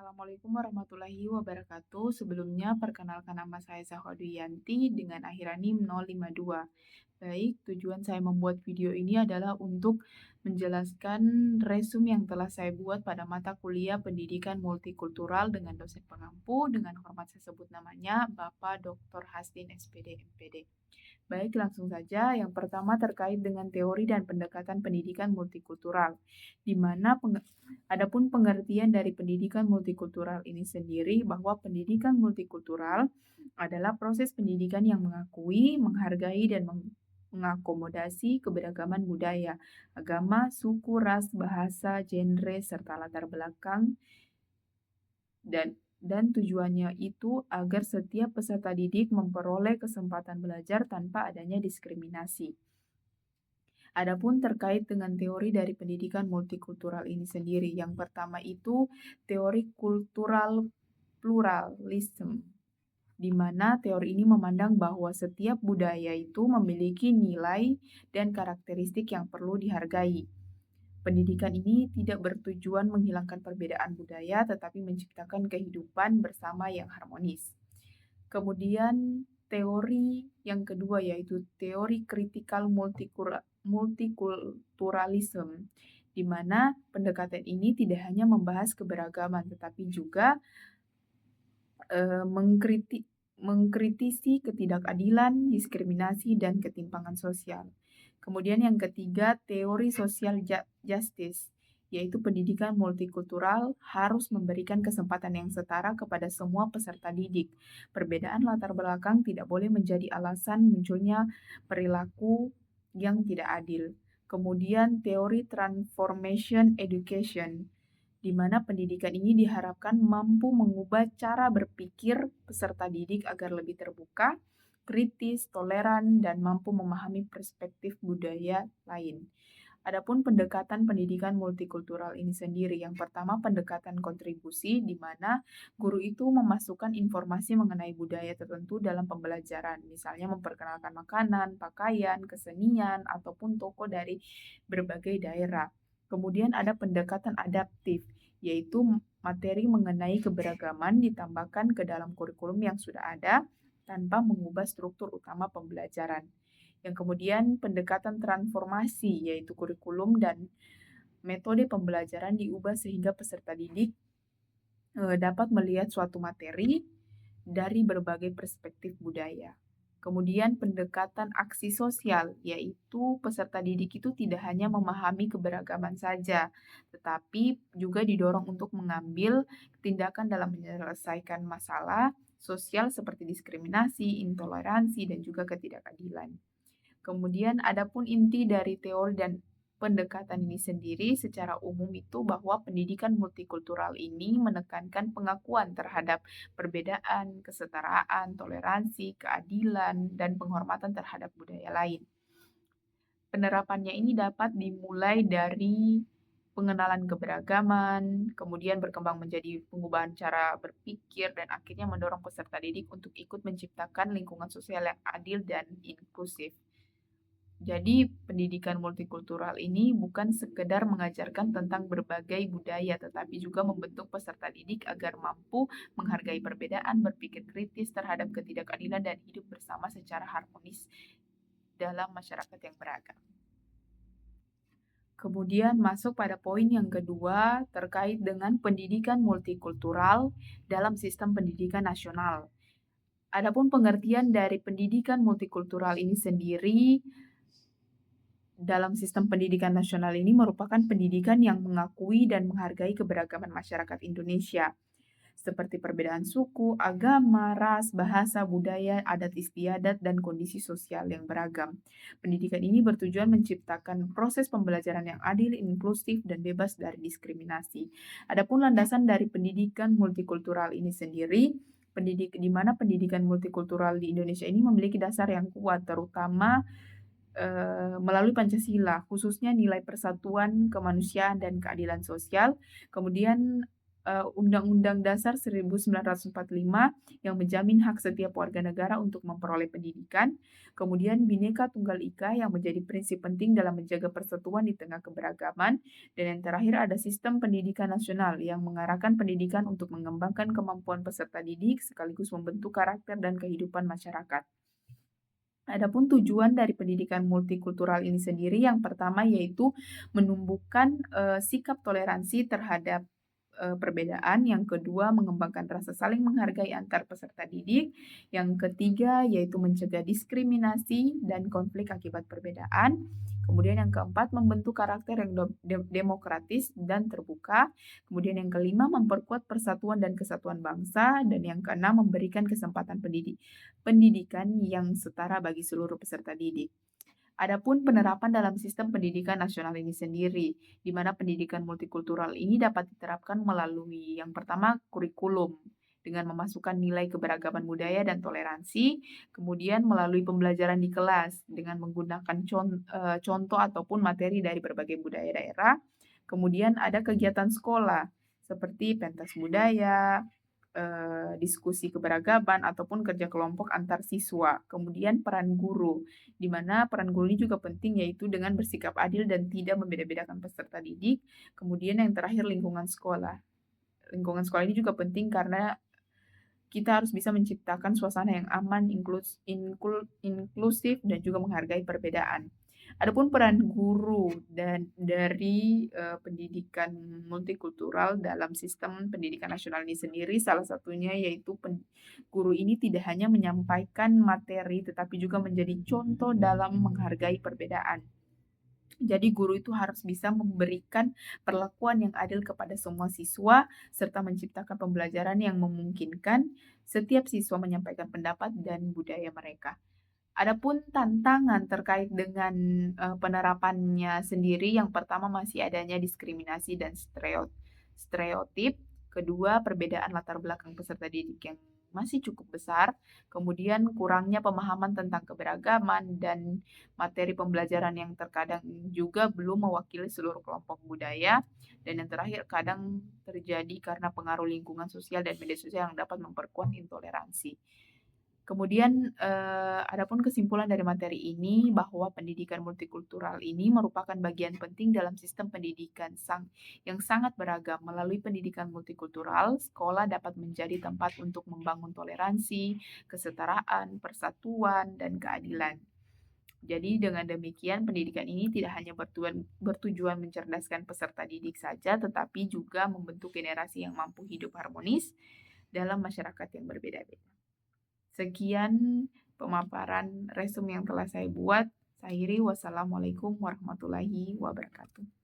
Assalamualaikum warahmatullahi wabarakatuh. Sebelumnya, perkenalkan nama saya Zahra Duyanti dengan akhiran NIM 052. Baik, tujuan saya membuat video ini adalah untuk menjelaskan resume yang telah saya buat pada mata kuliah Pendidikan Multikultural dengan dosen pengampu. Dengan hormat saya sebut namanya Bapak Dr. Hasdin SPD MPD. Baik, langsung saja. Yang pertama terkait dengan teori dan pendekatan pendidikan multikultural, di mana adapun pengertian dari pendidikan multikultural ini sendiri bahwa pendidikan multikultural adalah proses pendidikan yang mengakui, menghargai, dan mengakomodasi keberagaman budaya, agama, suku, ras, bahasa, genre, serta latar belakang dan tujuannya itu agar setiap peserta didik memperoleh kesempatan belajar tanpa adanya diskriminasi. Adapun terkait dengan teori dari pendidikan multikultural ini sendiri, yang pertama itu teori kultural pluralism, di mana teori ini memandang bahwa setiap budaya itu memiliki nilai dan karakteristik yang perlu dihargai. Pendidikan ini tidak bertujuan menghilangkan perbedaan budaya, tetapi menciptakan kehidupan bersama yang harmonis. Kemudian teori yang kedua yaitu teori kritikal multikulturalism, di mana pendekatan ini tidak hanya membahas keberagaman, tetapi juga mengkritisi ketidakadilan, diskriminasi, dan ketimpangan sosial. Kemudian yang ketiga, teori social justice, yaitu pendidikan multikultural harus memberikan kesempatan yang setara kepada semua peserta didik. Perbedaan latar belakang tidak boleh menjadi alasan munculnya perilaku yang tidak adil. Kemudian teori transformation education, di mana pendidikan ini diharapkan mampu mengubah cara berpikir peserta didik agar lebih terbuka, kritis, toleran, dan mampu memahami perspektif budaya lain. Adapun pendekatan pendidikan multikultural ini sendiri, yang pertama pendekatan kontribusi, di mana guru itu memasukkan informasi mengenai budaya tertentu dalam pembelajaran, misalnya memperkenalkan makanan, pakaian, kesenian, ataupun tokoh dari berbagai daerah. Kemudian ada pendekatan adaptif, yaitu materi mengenai keberagaman ditambahkan ke dalam kurikulum yang sudah ada tanpa mengubah struktur utama pembelajaran. Yang kemudian pendekatan transformasi, yaitu kurikulum dan metode pembelajaran diubah sehingga peserta didik dapat melihat suatu materi dari berbagai perspektif budaya. Kemudian pendekatan aksi sosial, yaitu peserta didik itu tidak hanya memahami keberagaman saja, tetapi juga didorong untuk mengambil tindakan dalam menyelesaikan masalah sosial seperti diskriminasi, intoleransi, dan juga ketidakadilan. Kemudian adapun inti dari teori dan pendekatan ini sendiri secara umum itu bahwa pendidikan multikultural ini menekankan pengakuan terhadap perbedaan, kesetaraan, toleransi, keadilan, dan penghormatan terhadap budaya lain. Penerapannya ini dapat dimulai dari pengenalan keberagaman, kemudian berkembang menjadi pengubahan cara berpikir, dan akhirnya mendorong peserta didik untuk ikut menciptakan lingkungan sosial yang adil dan inklusif. Jadi pendidikan multikultural ini bukan sekedar mengajarkan tentang berbagai budaya, tetapi juga membentuk peserta didik agar mampu menghargai perbedaan, berpikir kritis terhadap ketidakadilan, dan hidup bersama secara harmonis dalam masyarakat yang beragam. Kemudian masuk pada poin yang kedua terkait dengan pendidikan multikultural dalam sistem pendidikan nasional. Adapun pengertian dari pendidikan multikultural ini sendiri dalam sistem pendidikan nasional ini merupakan pendidikan yang mengakui dan menghargai keberagaman masyarakat Indonesia, seperti perbedaan suku, agama, ras, bahasa, budaya, adat istiadat, dan kondisi sosial yang beragam. Pendidikan ini bertujuan menciptakan proses pembelajaran yang adil, inklusif, dan bebas dari diskriminasi. Adapun landasan dari pendidikan multikultural ini sendiri, di mana pendidikan multikultural di Indonesia ini memiliki dasar yang kuat, terutama melalui Pancasila, khususnya nilai persatuan, kemanusiaan, dan keadilan sosial. Kemudian Undang-Undang Dasar 1945 yang menjamin hak setiap warga negara untuk memperoleh pendidikan, kemudian Bhinneka Tunggal Ika yang menjadi prinsip penting dalam menjaga persatuan di tengah keberagaman, dan yang terakhir ada sistem pendidikan nasional yang mengarahkan pendidikan untuk mengembangkan kemampuan peserta didik sekaligus membentuk karakter dan kehidupan masyarakat. Adapun tujuan dari pendidikan multikultural ini sendiri yang pertama yaitu menumbuhkan, sikap toleransi terhadap, perbedaan, yang kedua mengembangkan rasa saling menghargai antar peserta didik, yang ketiga yaitu mencegah diskriminasi dan konflik akibat perbedaan, kemudian yang keempat membentuk karakter yang demokratis dan terbuka, kemudian yang kelima memperkuat persatuan dan kesatuan bangsa, dan yang keenam memberikan kesempatan pendidikan yang setara bagi seluruh peserta didik. Adapun penerapan dalam sistem pendidikan nasional ini sendiri, di mana pendidikan multikultural ini dapat diterapkan melalui yang pertama kurikulum dengan memasukkan nilai keberagaman budaya dan toleransi, kemudian melalui pembelajaran di kelas dengan menggunakan contoh ataupun materi dari berbagai budaya daerah, kemudian ada kegiatan sekolah seperti pentas budaya, diskusi keberagaman ataupun kerja kelompok antar siswa. Kemudian peran guru, di mana peran guru ini juga penting yaitu dengan bersikap adil dan tidak membeda-bedakan peserta didik. Kemudian yang terakhir lingkungan sekolah. Lingkungan sekolah ini juga penting karena kita harus bisa menciptakan suasana yang aman, inklusif dan juga menghargai perbedaan. Adapun peran guru dan dari, pendidikan multikultural dalam sistem pendidikan nasional ini sendiri, salah satunya yaitu guru ini tidak hanya menyampaikan materi, tetapi juga menjadi contoh dalam menghargai perbedaan. Jadi guru itu harus bisa memberikan perlakuan yang adil kepada semua siswa, serta menciptakan pembelajaran yang memungkinkan setiap siswa menyampaikan pendapat dan budaya mereka. Adapun tantangan terkait dengan, penerapannya sendiri, yang pertama masih adanya diskriminasi dan stereotip, kedua perbedaan latar belakang peserta didik yang masih cukup besar, kemudian kurangnya pemahaman tentang keberagaman dan materi pembelajaran yang terkadang juga belum mewakili seluruh kelompok budaya, dan yang terakhir kadang terjadi karena pengaruh lingkungan sosial dan media sosial yang dapat memperkuat intoleransi. Kemudian, adapun kesimpulan dari materi ini bahwa pendidikan multikultural ini merupakan bagian penting dalam sistem pendidikan yang sangat beragam. Melalui pendidikan multikultural, sekolah dapat menjadi tempat untuk membangun toleransi, kesetaraan, persatuan, dan keadilan. Jadi dengan demikian pendidikan ini tidak hanya bertujuan mencerdaskan peserta didik saja, tetapi juga membentuk generasi yang mampu hidup harmonis dalam masyarakat yang berbeda-beda. Sekian pemaparan resume yang telah saya buat. Saya akhiri, wassalamualaikum warahmatullahi wabarakatuh.